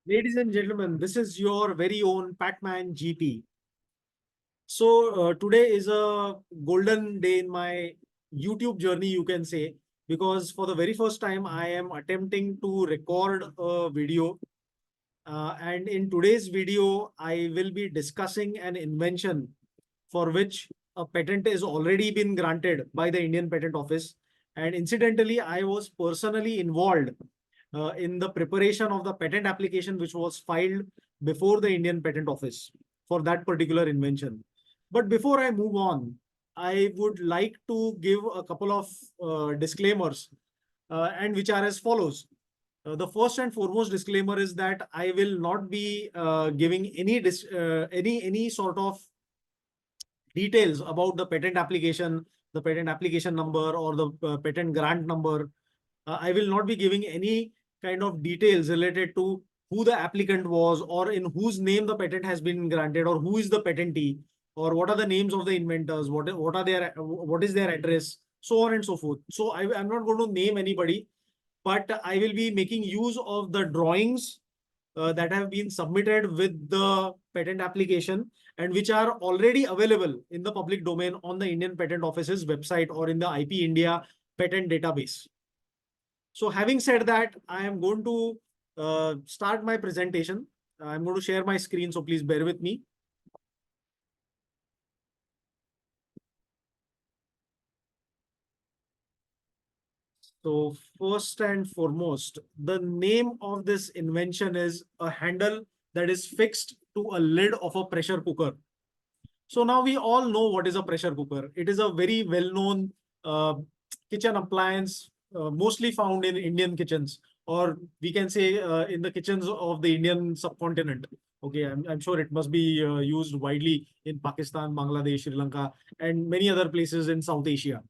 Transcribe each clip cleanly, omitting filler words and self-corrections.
Ladies and gentlemen, this is your very own Pac-Man GP. So today is a golden day in my YouTube journey, you can say, because for the very first time, I am attempting to record a video. And in today's video, I will be discussing an invention for which a patent is already been granted by the Indian Patent Office. And incidentally, I was personally involved in the preparation of the patent application which was filed before the Indian Patent Office for that particular invention. But before I move on, I would like to give a couple of disclaimers, and which are as follows. The first and foremost disclaimer is that I will not be giving any sort of details about the patent application number, or the patent grant number. I will not be giving any kind of details related to who the applicant was, or in whose name the patent has been granted, or who is the patentee, or what are the names of the inventors, what is their address, so on and so forth. So I'm not going to name anybody, but I will be making use of the drawings that have been submitted with the patent application, and which are already available in the public domain on the Indian Patent Office's website or in the IP India patent database. So having said that, I am going to start my presentation. I'm going to share my screen, so please bear with me. So first and foremost, the name of this invention is a handle that is fixed to a lid of a pressure cooker. So now we all know what is a pressure cooker. It is a very well-known uh, kitchen appliance, mostly found in Indian kitchens, or we can say in the kitchens of the Indian subcontinent. Okay, I'm sure it must be used widely in Pakistan, Bangladesh, Sri Lanka, and many other places in South Asia.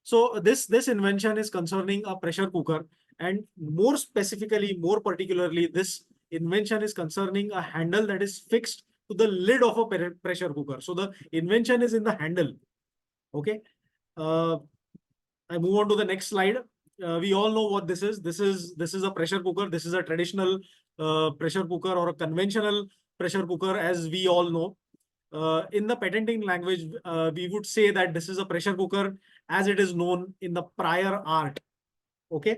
So this invention is concerning a pressure cooker, and more specifically, more particularly, this invention is concerning a handle that is fixed to the lid of a pressure cooker. So the invention is in the handle. Okay. Uh, I move on to the next slide. We all know what this is. This is a pressure cooker. This is a traditional pressure cooker, or a conventional pressure cooker, as we all know. In the patenting language, we would say that this is a pressure cooker as it is known in the prior art. Okay.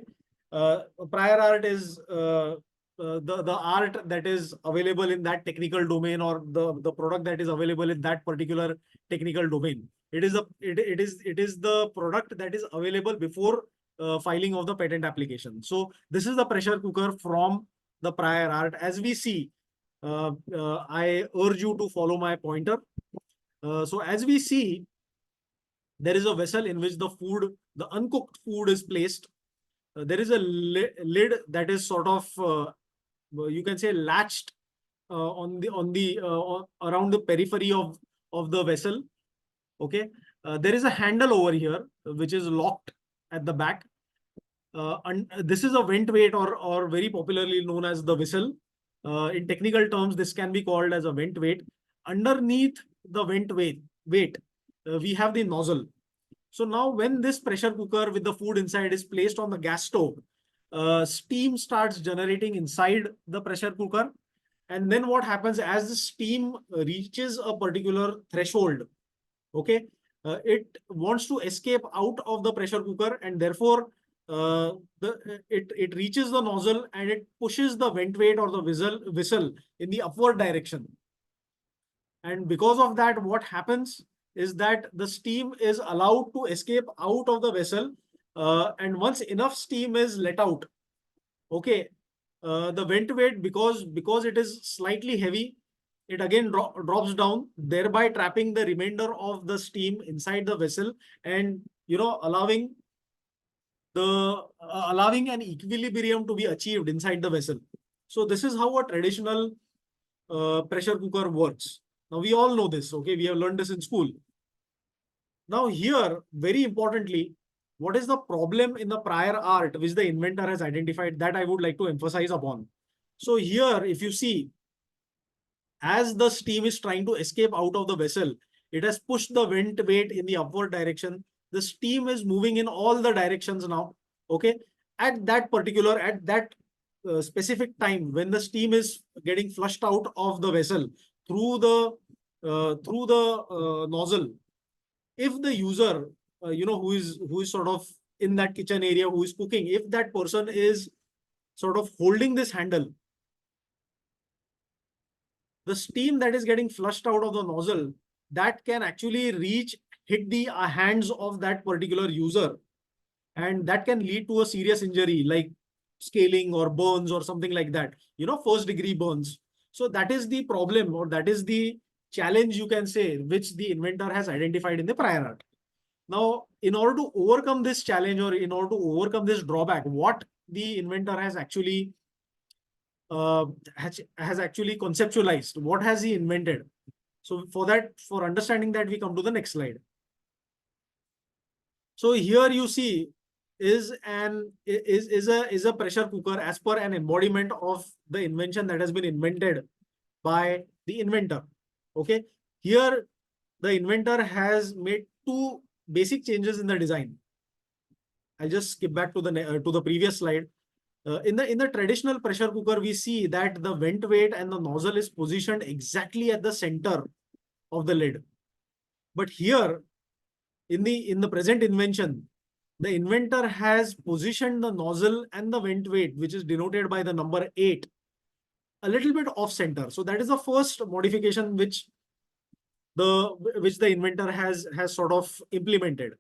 Prior art is the art that is available in that technical domain, or the product that is available in that particular technical domain. It is the product that is available before filing of the patent application. So this is the pressure cooker from the prior art. As we see, I urge you to follow my pointer. So as we see, there is a vessel in which the uncooked food is placed. There is a lid that is sort of, you can say, latched around the periphery of the vessel. Okay. There is a handle over here which is locked at the back. And this is a vent weight, or very popularly known as the whistle. In technical terms, this can be called as a vent weight. Underneath the weight, we have the nozzle. So now when this pressure cooker with the food inside is placed on the gas stove, steam starts generating inside the pressure cooker. And then what happens, as the steam reaches a particular threshold, okay, it wants to escape out of the pressure cooker, and therefore it reaches the nozzle, and it pushes the vent weight, or the whistle in the upward direction. And because of that, what happens is that the steam is allowed to escape out of the vessel. And once enough steam is let out, okay, the vent weight, because it is slightly heavy, it again drops down, thereby trapping the remainder of the steam inside the vessel, and allowing an equilibrium to be achieved inside the vessel. So this is how a traditional pressure cooker works. Now we all know this. Okay, we have learned this in school. Now here, very importantly, what is the problem in the prior art which the inventor has identified, that I would like to emphasize upon. So here, if you see, as the steam is trying to escape out of the vessel, it has pushed the vent weight in the upward direction. The steam is moving in all the directions now. Okay. At that specific time when the steam is getting flushed out of the vessel through the nozzle, if the user, who is sort of in that kitchen area, who is cooking, if that person is sort of holding this handle, the steam that is getting flushed out of the nozzle, that can actually hit the hands of that particular user, and that can lead to a serious injury like scaling or burns or something like that, first degree burns. So that is the problem, or that is the challenge, you can say, which the inventor has identified in the prior art. Now, in order to overcome this challenge, or in order to overcome this drawback, what the inventor has actually uh, has actually conceptualized, what has he invented? So for understanding that, we come to the next slide. So here you see is a pressure cooker as per an embodiment of the invention that has been invented by the inventor. Okay, here the inventor has made two basic changes in the design. I'll just skip back to the previous slide. In the traditional pressure cooker, we see that the vent weight and the nozzle is positioned exactly at the center of the lid. But here, in the present invention, the inventor has positioned the nozzle and the vent weight, which is denoted by the number 8, a little bit off center. So that is the first modification which the inventor has sort of implemented.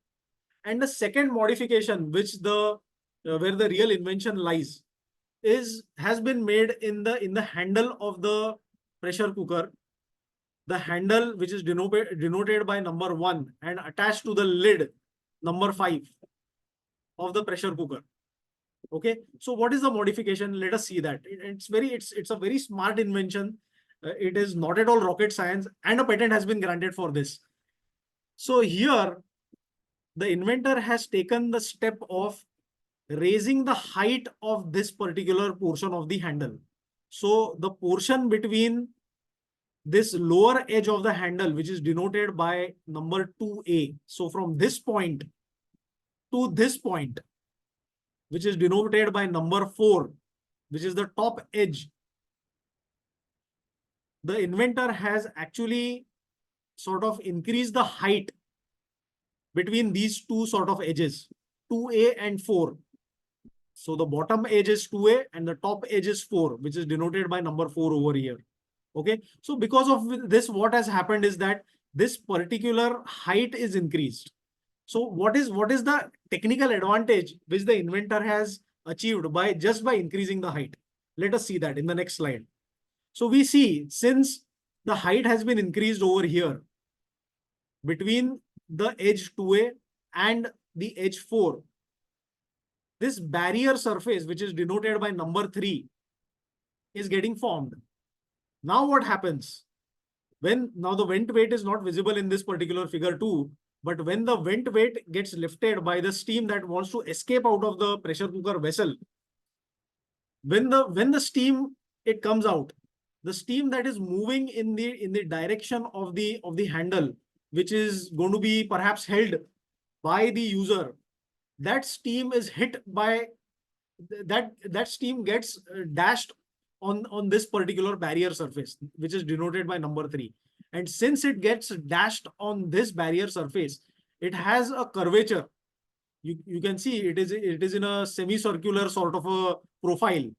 And the second modification, where the real invention lies, has been made in the handle of the pressure cooker. The handle, which is denoted by number 1 and attached to the lid number 5 of the pressure cooker. Okay, so what is the modification? Let us see that. It's a very smart invention. It is not at all rocket science, and a patent has been granted for this. So here, the inventor has taken the step of raising the height of this particular portion of the handle. So the portion between this lower edge of the handle, which is denoted by number 2A. So from this point to this point, which is denoted by number 4, which is the top edge, the inventor has actually sort of increased the height between these two sort of edges, 2A and 4. So the bottom edge is 2A and the top edge is 4, which is denoted by number 4 over here. Okay, so because of this, what has happened is that this particular height is increased. So what is the technical advantage which the inventor has achieved by increasing the height? Let us see that in the next slide. So we see, since the height has been increased over here between the edge 2A and the edge 4, this barrier surface, which is denoted by number 3, is getting formed. Now what happens? Now the vent weight is not visible in this particular figure 2, but when the vent weight gets lifted by the steam that wants to escape out of the pressure cooker vessel, when the steam it comes out, the steam that is moving in the direction of the handle, which is going to be perhaps held by the user, that steam is hit by that steam gets dashed on this particular barrier surface, which is denoted by number 3. And since it gets dashed on this barrier surface, it has a curvature. You can see it is in a semicircular sort of a profile.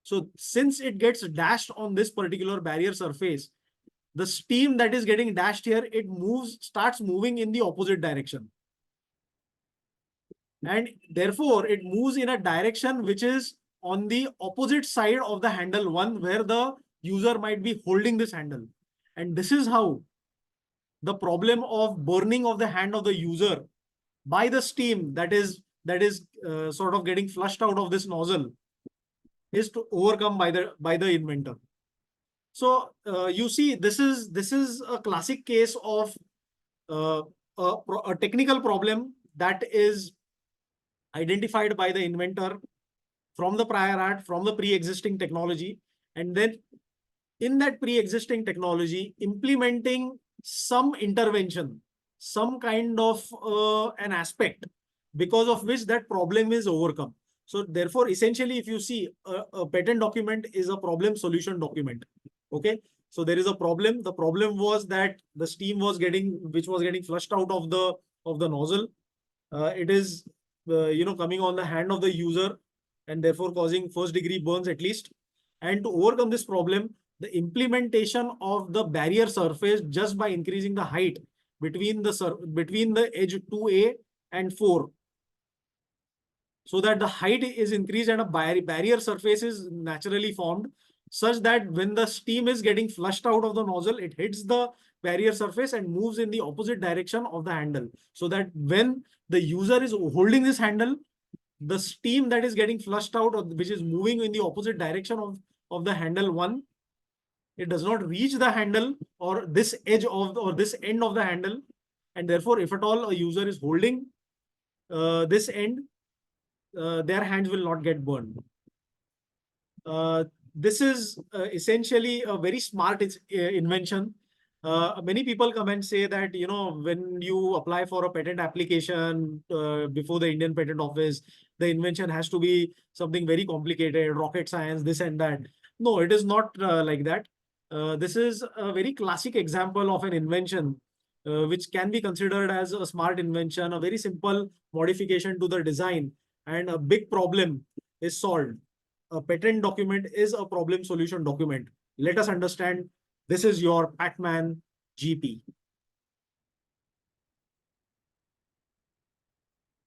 So since it gets dashed on this particular barrier surface, the steam that is getting dashed here, starts moving in the opposite direction. And therefore, it moves in a direction which is on the opposite side of the handle 1, where the user might be holding this handle. And this is how the problem of burning of the hand of the user by the steam that is sort of getting flushed out of this nozzle is to overcome by the inventor. So you see, this is a classic case of a technical problem that is identified by the inventor from the prior art, from the pre-existing technology, and then in that pre-existing technology, implementing some intervention, some kind of an aspect, because of which that problem is overcome. So therefore, essentially, if you see a patent document is a problem solution document. Okay. So there is a problem. The problem was that the steam was which was getting flushed out of the nozzle. It is, coming on the hand of the user and therefore causing first degree burns at least. And to overcome this problem, the implementation of the barrier surface just by increasing the height between the edge 2A and 4, so that the height is increased and a barrier surface is naturally formed, such that when the steam is getting flushed out of the nozzle, it hits the barrier surface and moves in the opposite direction of the handle, so that when the user is holding this handle, the steam that is getting flushed out, or which is moving in the opposite direction of the handle one, it does not reach the handle or this edge or this end of the handle. And therefore, if at all a user is holding this end, their hands will not get burned. This is essentially a very smart invention. Many people come and say that, when you apply for a patent application before the Indian Patent Office, the invention has to be something very complicated, rocket science, this and that. No, it is not like that. This is a very classic example of an invention which can be considered as a smart invention, a very simple modification to the design, and a big problem is solved. A patent document is a problem solution document. Let us understand. This is your Pac-Man GP.